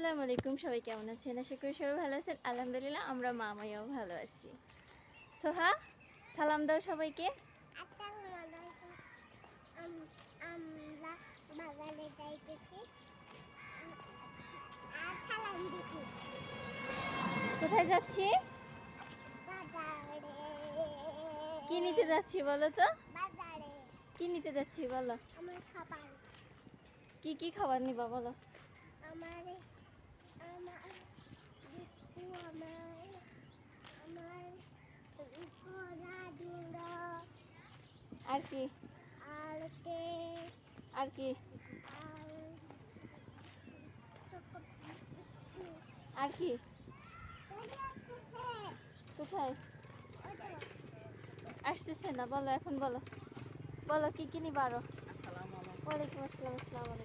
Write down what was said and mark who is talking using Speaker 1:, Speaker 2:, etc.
Speaker 1: আসসালামু আলাইকুম, সবাই কেমন আছেন? আশা করি সবাই ভালো আছেন। আলহামদুলিল্লাহ আমরা মা মাইয়াও ভালো আছি। সোহা, সালাম দাও সবাইকে।
Speaker 2: আমরা বাগানে যাইতেছি আর সালাম দিছি।
Speaker 1: কোথায় যাচ্ছি?
Speaker 2: বাজারে।
Speaker 1: কি নিতে যাচ্ছি বলো তো?
Speaker 2: বাজারে
Speaker 1: কি নিতে যাচ্ছি বলো?
Speaker 2: আমার খাবার,
Speaker 1: কি কি খাবার নিবা বলো?
Speaker 2: আমার আমার বিস্কু, আমার আমার কলা দিলো
Speaker 1: আর কি?
Speaker 2: আর কেক
Speaker 1: আর কি?
Speaker 2: আর
Speaker 1: আর কি? কোথায়? আসতেছে না, বলো এখন বলো। বলো কি কি নিবা আরো?
Speaker 3: আসসালামু আলাইকুম।
Speaker 1: ওয়ালাইকুম আসসালাম। আসসালামু আলাইকুম।